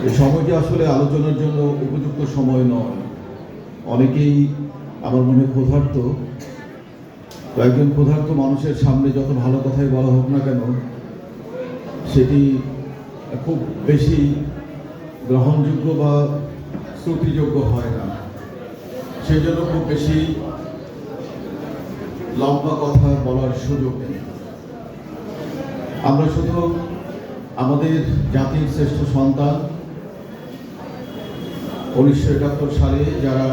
এই সময়টি আসলে আলোচনার জন্য উপযুক্ত সময় নয়। অনেকেই আমার মনে ক্ষুধার্ত। একজন ক্ষুধার্ত মানুষের সামনে যত ভালো কথাই বলা হোক না কেন, সেটি খুব বেশি গ্রহণযোগ্য বা শ্রুতিযোগ্য হয় না। সেই জন্য খুব বেশি লম্বা কথা বলার সুযোগ নেই। আমরা শুধু আমাদের জাতির শ্রেষ্ঠ সন্তান 1971 সালে যারা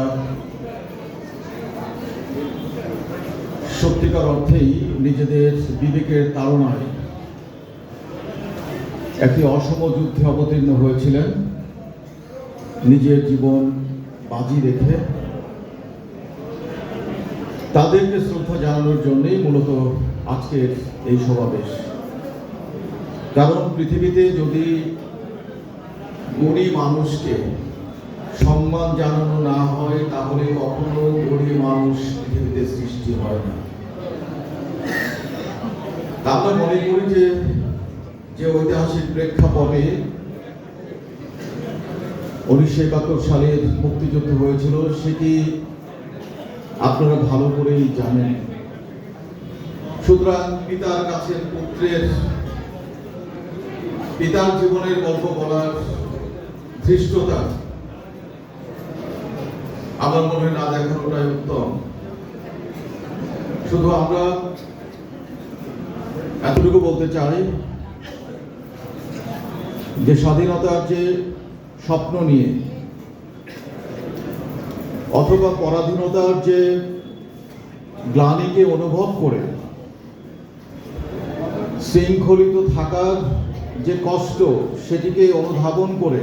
সত্যিকার অর্থেই নিজেদের বিবেকের তাড়নায় একটি অসম যুদ্ধে অবতীর্ণ হয়েছিলেন, নিজের জীবন বাজি রেখে, তাদেরকে শ্রদ্ধা জানানোর জন্যই মূলত আজকের এই সমাবেশ। কারণ পৃথিবীতে যদি গুণী মানুষকে সম্মান জানানো না হয়, তাহলে কখনো গুণী মানুষ পৃথিবীতে সৃষ্টি হয় না। আমরা মনে করি যে ঐতিহাসিক প্রেক্ষাপটে 1971 সালের মুক্তিযুদ্ধ হয়েছিল, সেটি আপনারা ভালো করেই জানেন। সুতরাং পিতার কাছে পিতার জীবনের গল্প বলার ধৃষ্টতা আমার মনে না দেখানোটাই উত্তম। শুধু আমরা এতটুকু বলতে চাই যে স্বাধীনতার যে স্বপ্ন নিয়ে অথবা পরাধীনতার যে গ্লানিকে অনুভব করে শৃঙ্খলিত থাকার যে কষ্ট, সেটিকে অনুধাবন করে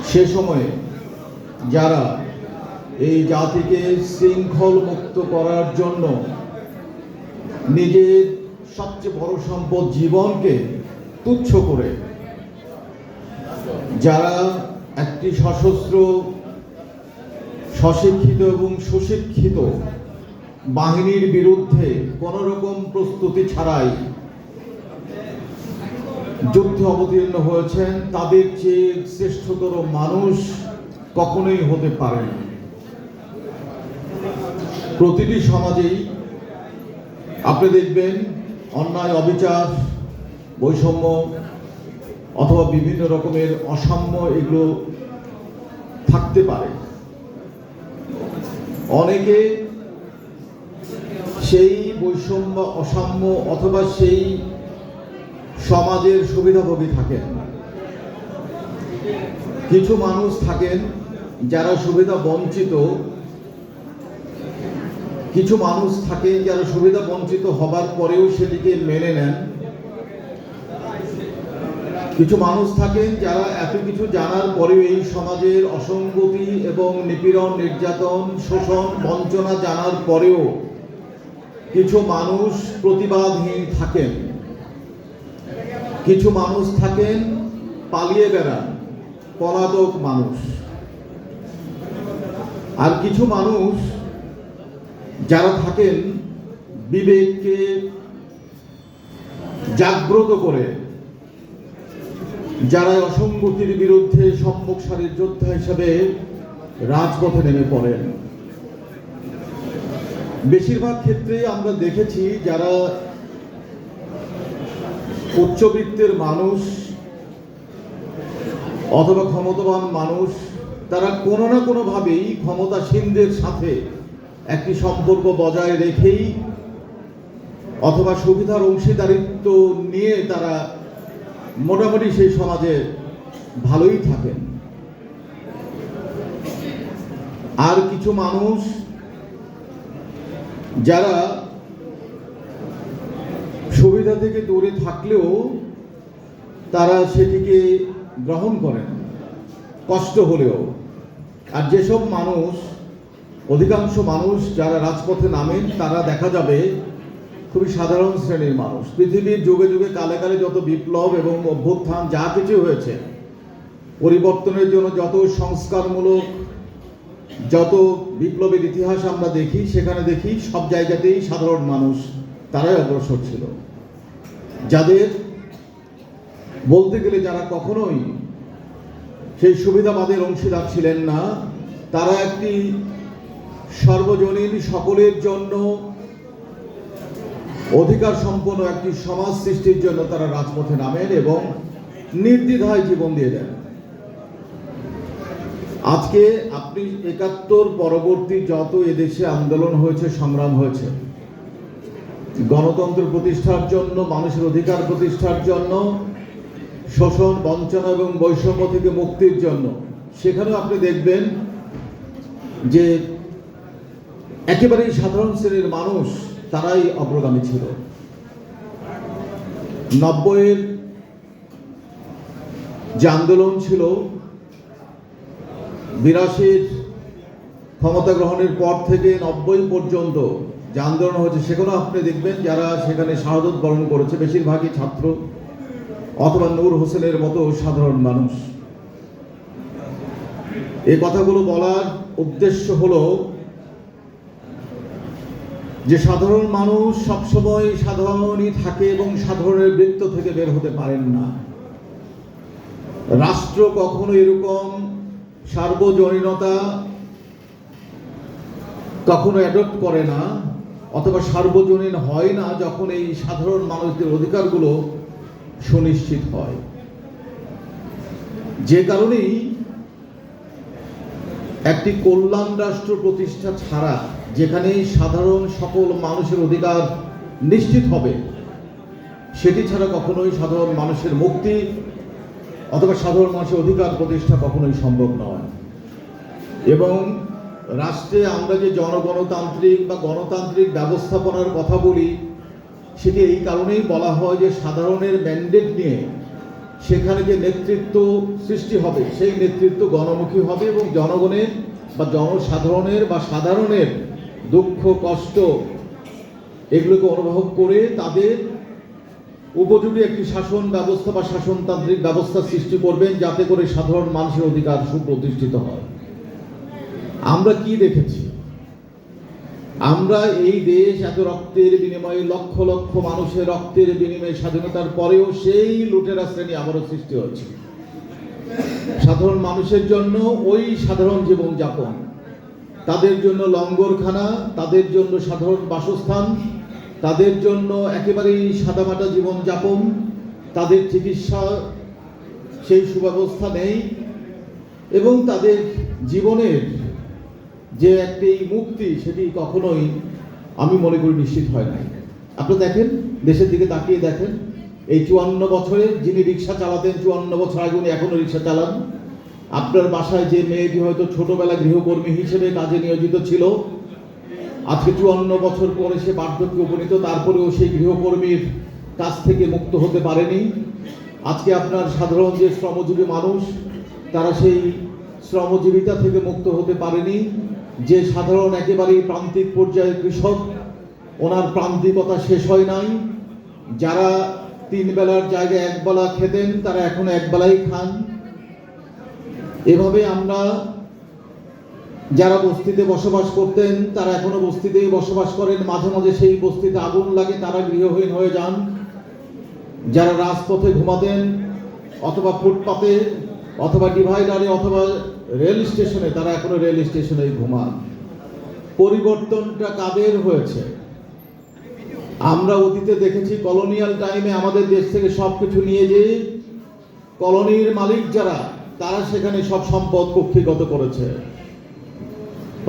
সে সময়ে যারা এই জাতিকে শৃঙ্খল মুক্ত করার জন্য নিজের সবচেয়ে বড় সম্পদ জীবনকে তুচ্ছ করে যারা একটি সশস্ত্র, সশিক্ষিত এবং সুশিক্ষিত বাহিনীর বিরুদ্ধে কোনো রকম প্রস্তুতি ছাড়াই যুদ্ধে অবতীর্ণ হয়েছেন, তাদের চেয়ে শ্রেষ্ঠতর মানুষ কখনোই হতে পারে না। প্রতিটি সমাজেই আপনি দেখবেন অন্যায়, অবিচার, বৈষম্য অথবা বিভিন্ন রকমের অসাম্য এগুলো থাকতে পারে। অনেকে সেই বৈষম্য, অসাম্য অথবা সেই সমাজের সুবিধাভোগী থাকেন। কিছু মানুষ থাকেন যারা সুবিধা বঞ্চিত, কিছু মানুষ থাকেন যারা সুবিধা বঞ্চিত হবার পরেও সেটিকে মেনে নেন। কিছু মানুষ থাকেন যারা এত কিছু জানার পরেও এই সমাজের অসঙ্গতি এবং নিপীড়ন, নির্যাতন, শোষণ, বঞ্চনা জানার পরেও কিছু মানুষ প্রতিবাদহীন থাকেন। কিছু মানুষ থাকেন পালিয়ে বেড়ান, পলাতক মানুষ। আর কিছু মানুষ যারা থাকেন বিবেককে জাগ্রত করে, যারা অসঙ্গতির বিরুদ্ধে সম্মুখ সারির যোদ্ধা হিসেবে রাজপথে নেমে পড়েন। বেশিরভাগ ক্ষেত্রেই আমরা দেখেছি যারা উচ্চবিত্তের মানুষ অথবা ক্ষমতাবান মানুষ, তারা কোনো না কোনোভাবেই ক্ষমতাসীনদের সাথে একটি সম্পর্ক বজায় রেখেই অথবা সুবিধার অংশীদারিত্ব নিয়ে তারা মোটামুটি সেই সমাজে ভালোই থাকেন। আর কিছু মানুষ যারা সুবিধা থেকে দূরে থাকলেও তারা সেটিকে গ্রহণ করেন, কষ্ট হলেও। আর যেসব মানুষ, অধিকাংশ মানুষ যারা রাজপথে নামেন, তারা দেখা যাবে খুবই সাধারণ শ্রেণীর মানুষ। পৃথিবীর যুগে যুগে কালে কালে যত বিপ্লব এবং অভ্যুত্থান যা কিছু হয়েছে, পরিবর্তনের জন্য যত সংস্কারমূলক যত বিপ্লবের ইতিহাস আমরা দেখি, সেখানে দেখি সব জায়গাতেই সাধারণ মানুষ তারাই অগ্রসর ছিল, যাদের বলতে গেলে যারা কখনোই সেই সুবিধাবাদের অংশীদার ছিলেন না, তারা একটি সর্বজনীন সকলের জন্য অধিকার সম্পন্ন একটি সমাজ সৃষ্টির জন্য তারা রাজপথে নামেন এবং নির্দ্বিধায় জীবন দিয়ে দেন। আজকে আপনি ৭১ পরবর্তী যত এদেশে আন্দোলন হয়েছে, সংগ্রাম হয়েছে, গণতন্ত্র প্রতিষ্ঠার জন্য, মানুষের অধিকার প্রতিষ্ঠার জন্য, শোষণ, বঞ্চনা এবং বৈষম্য থেকে মুক্তির জন্য, সেখানেও আপনি দেখবেন যে একেবারেই সাধারণ শ্রেণীর মানুষ তারাই অগ্রগামী ছিল। ৯০-এর যে আন্দোলন ছিল, ৮২-র ক্ষমতা গ্রহণের পর থেকে ৯০ পর্যন্ত যে আন্দোলন হয়েছে, সেখানেও আপনি দেখবেন যারা সেখানে শাহাদত বরণ করেছে বেশিরভাগই ছাত্র অথবা নূর হোসেনের মতো সাধারণ মানুষ। এই কথাগুলো বলার উদ্দেশ্য হলো যে সাধারণ মানুষ সবসময় সাধারণই থাকে এবং সাধারণের বৃত্ত থেকে বের হতে পারেন না। রাষ্ট্র কখনো এরকম সার্বজনীনতা কখনো অ্যাডপ্ট করে না অথবা সার্বজনীন হয় না যখন এই সাধারণ মানুষদের অধিকারগুলো সুনিশ্চিত হয়। যে কারণেই একটি কল্যাণ রাষ্ট্র প্রতিষ্ঠা ছাড়া, যেখানে সাধারণ সকল মানুষের অধিকার নিশ্চিত হবে, সেটি ছাড়া কখনোই সাধারণ মানুষের মুক্তি অথবা সাধারণ মানুষের অধিকার প্রতিষ্ঠা কখনোই সম্ভব নয়। এবং রাষ্ট্রে আমরা যে জনগণতান্ত্রিক বা গণতান্ত্রিক ব্যবস্থাপনার কথা বলি, সেটি এই কারণেই বলা হয় যে সাধারণের ম্যান্ডেট নিয়ে সেখানে যে নেতৃত্ব সৃষ্টি হবে, সেই নেতৃত্ব গণমুখী হবে এবং জনগণের বা জনসাধারণের বা সাধারণের দুঃখ কষ্ট এগুলোকে অনুভব করে তাদের উপযোগী একটি শাসন ব্যবস্থা বা শাসনতান্ত্রিক ব্যবস্থা সৃষ্টি করবেন, যাতে করে সাধারণ মানুষের অধিকার সুপ্রতিষ্ঠিত হয়। আমরা কি দেখেছি? আমরা এই দেশ এত রক্তের বিনিময়ে, লক্ষ লক্ষ মানুষের রক্তের বিনিময়ে স্বাধীনতার পরেও সেই লুটেরা শ্রেণী আবারও সৃষ্টি হচ্ছে। সাধারণ মানুষের জন্য ওই সাধারণ জীবনযাপন, তাদের জন্য লঙ্গরখানা, তাদের জন্য সাধারণ বাসস্থান, তাদের জন্য একেবারেই সাদামাটা জীবনযাপন, তাদের চিকিৎসা সেই সুব্যবস্থা নেই এবং তাদের জীবনের যে একটি মুক্তি, সেটি কখনোই আমি মনে করি নিশ্চিত হয় নাই। আপনারা দেখেন, দেশের দিকে তাকিয়ে দেখেন, এই ৫৪ বছরে যিনি রিক্সা চালাতেন, ৫৪ বছর আগে উনি এখনো রিক্সা চালান। আপনার বাসায় যে মেয়েটি হয়তো ছোটবেলা গৃহকর্মী হিসেবে কাজে নিয়োজিত ছিল, আজকে ৫৪ বছর পরে সে বার্ধক্যে উপনীত, তারপরেও সেই গৃহকর্মীর কাছ থেকে মুক্ত হতে পারেনি। আজকে আপনার সাধারণ যে শ্রমজীবী মানুষ, তারা সেই শ্রমজীবিতা থেকে মুক্ত হতে পারেনি। যে সাধারণ একেবারেই প্রান্তিক পর্যায়ের কৃষক, ওনার প্রান্তিকতা শেষ হয় নাই। যারা ৩ বেলার জায়গায় ১ বেলা খেতেন, তারা এখন ১ বেলাই খান। এভাবে আমরা যারা বস্তিতে বসবাস করতেন, তারা এখনো বস্তিতেই বসবাস করেন। মাঝে মাঝে সেই বস্তিতে আগুন লাগে, তারা গৃহহীন হয়ে যান। যারা রাজপথে ঘুমাতেন অথবা ফুটপাতে অথবা ডিভাইডারে অথবা রেল স্টেশনে, তারা এখনো রেল স্টেশনেই ঘুমান। পরিবর্তনটা কাদের হয়েছে? আমরা অতীতে দেখেছি কলোনিয়াল টাইমে আমাদের দেশ থেকে সবকিছু নিয়ে যেয়ে কলোনির মালিক যারা, তারা সেখানে সব সম্পদ কক্ষিগত করেছে।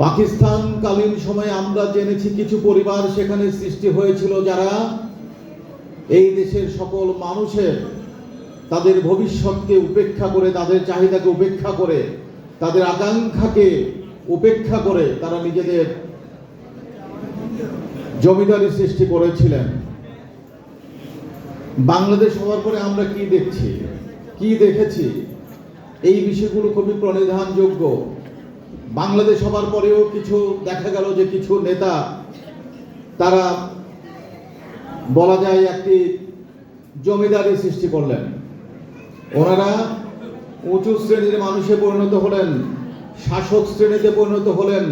পাকিস্তানকালীন সময়ে আমরা জেনেছি কিছু পরিবার সেখানে সৃষ্টি হয়েছিল, যারা এই দেশের সকল মানুষের তাদের ভবিষ্যৎকে উপেক্ষা করে, তাদের চাহিদাকে উপেক্ষা করে, তাদের আকাঙ্ক্ষাকে উপেক্ষা করে তারা নিজেদের জমিদারি সৃষ্টি করেছিলেন। বাংলাদেশ হওয়ার পরে আমরা কি দেখছি, কি দেখেছি, এই বিষয়গুলো খুবই প্রণিধানযোগ্য। বাংলাদেশ হওয়ার পরেও কিছু দেখা গেল যে কিছু নেতা, তারা বলা যায় একটি জমিদারি সৃষ্টি করলেন। ওনারা উঁচু শ্রেণীর মানুষে পরিণত হলেন, শাসক শ্রেণীতে পরিণত হলেন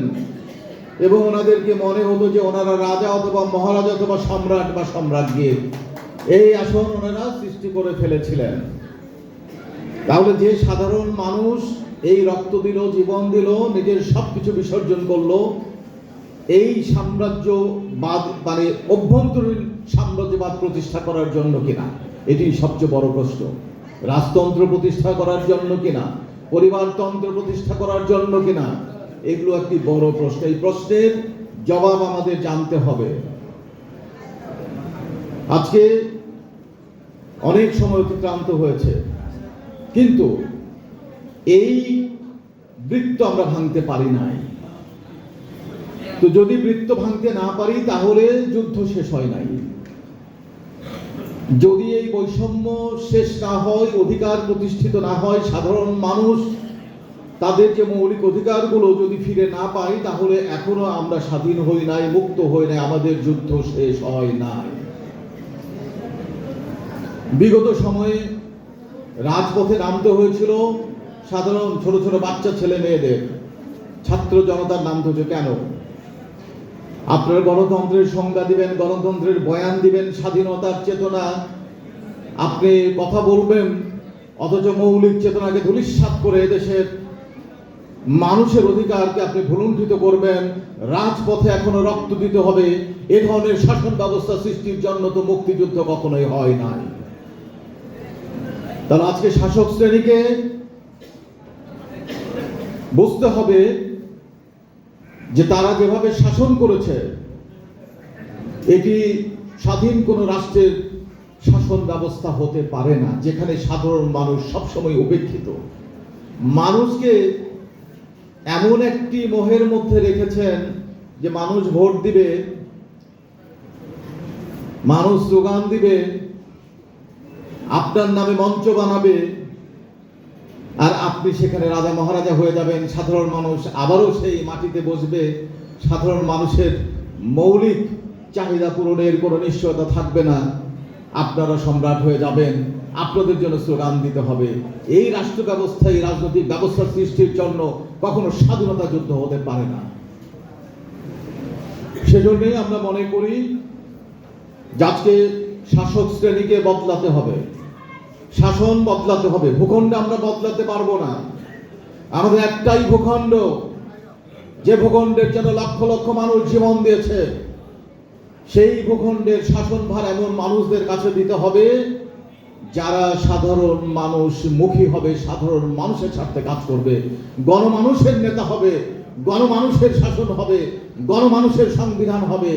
এবং ওনাদেরকে মনে হতো যে ওনারা রাজা অথবা মহারাজা অথবা সম্রাট বা সম্রাজ্ঞী, এই আসন ওনারা সৃষ্টি করে ফেলেছিলেন। তাহলে যে সাধারণ মানুষ এই রক্ত দিল, জীবন দিল, নিজের সবকিছু বিসর্জন করলো, এই সাম্রাজ্যবাদ মানে অভ্যন্তরীণ সাম্রাজ্যবাদ প্রতিষ্ঠা করার জন্য কিনা, এটি সবচেয়ে বড় প্রশ্ন। রাজতন্ত্র প্রতিষ্ঠা করার জন্য কিনা, পরিবারতন্ত্র প্রতিষ্ঠা করার জন্য কিনা, এগুলো একটি বড় প্রশ্ন। এই প্রশ্নের জবাব আমাদের জানতে হবে। আজকে অনেক সময় অতিক্রান্ত হয়েছে, কিন্তু এই বৃত্ত আমরা ভাঙতে পারি নাই। তো যদি বৃত্ত ভাঙতে না পারি তাহলে যুদ্ধ শেষ হয় নাই। যদি এই বৈষম্য শেষ না হয়, অধিকার প্রতিষ্ঠিত না হয়, সাধারণ মানুষ তাদের যে মৌলিক অধিকারগুলো যদি ফিরে না পাই, তাহলে এখনো আমরা স্বাধীন হই নাই, মুক্ত হই নাই, আমাদের যুদ্ধ শেষ হয় নাই। বিগত সময়ে রাজপথে নামতে হয়েছিল সাধারণ ছোট ছোট বাচ্চা ছেলে মেয়েদের, ছাত্র জনতার নামতে হয়েছে। কেন? আপনারা গণতন্ত্রের সংজ্ঞা দিবেন, গণতন্ত্রের বয়ান দিবেন, স্বাধীনতার চেতনা আপনি কথা বলবেন, অথচ মৌলিক চেতনাকে ধূলিসাৎ করে এদেশের মানুষের অধিকারকে আপনি ভুলুণ্ঠিত করবেন। রাজপথে এখনো রক্ত দিতে হবে, এ ধরনের শাসন ব্যবস্থা সৃষ্টির জন্য তো মুক্তিযুদ্ধ কখনোই হয় নাই। তাহলে আজকে শাসক শ্রেণীকে বুঝতে হবে যে তারা যেভাবে শাসন করেছে, এটি স্বাধীন কোন রাষ্ট্রের শাসন ব্যবস্থা হতে পারে না, যেখানে সাধারণ মানুষ সবসময় উপেক্ষিত। মানুষকে এমন একটি মোহের মধ্যে রেখেছেন যে মানুষ ভোট দিবে, মানুষ স্লোগান দিবে, আপনার নামে মঞ্চ বানাবে, আর আপনি সেখানে রাজা মহারাজা হয়ে যাবেন। সাধারণ মানুষ আবারও সেই মাটিতে বসবে। সাধারণ মানুষের মৌলিক চাহিদা পূরণের কোনো নিশ্চয়তা থাকবে না। আপনারা সম্রাট হয়ে যাবেন, আপনাদের জন্য স্লোগান দিতে হবে। এই রাষ্ট্র ব্যবস্থা, এই রাজনৈতিক ব্যবস্থা সৃষ্টির জন্য কখনো স্বাধীনতা যুদ্ধ হতে পারে না। সেজন্যই আমরা মনে করি যে আজকে শাসক শ্রেণীকে বদলাতে হবে, শাসন বদলাতে হবে। ভূখণ্ড আমরা বদলাতে পারবো না। আমাদের একটাই ভূখণ্ড, যে ভূখণ্ডের জন্য লক্ষ লক্ষ মানুষ জীবন দিয়েছে। সেই ভূখণ্ডের শাসনভার এমন মানুষদের কাছে দিতে হবে যারা সাধারণ মানুষ মুখী হবে, সাধারণ মানুষের স্বার্থে কাজ করবে, গণমানুষের নেতা হবে, গণমানুষের শাসন হবে, গণমানুষের সংবিধান হবে,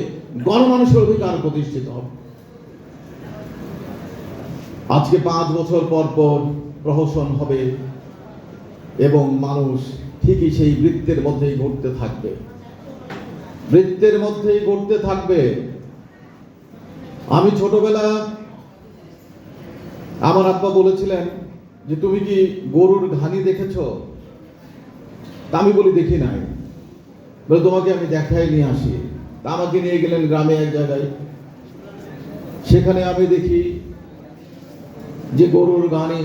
গণমানুষের অধিকার প্রতিষ্ঠিত হবে। আজকে 5 বছর পর পর প্রহসন হবে এবং মানুষ ঠিকই সেই বৃত্তের মধ্যেই ঘুরতে থাকবে, বৃত্তের মধ্যেই ঘুরতে থাকবে। আমি ছোটবেলা আমার আব্বা বলেছিলেন যে তুমি কি গরুর ঘানি দেখেছো? আমি বলি দেখি নাই। বলে তোমাকে আমি দেখাই নিয়ে আসি। আমাকে নিয়ে গেলেন গ্রামে এক জায়গায়, সেখানে আমি দেখি যে গরুর ঘানি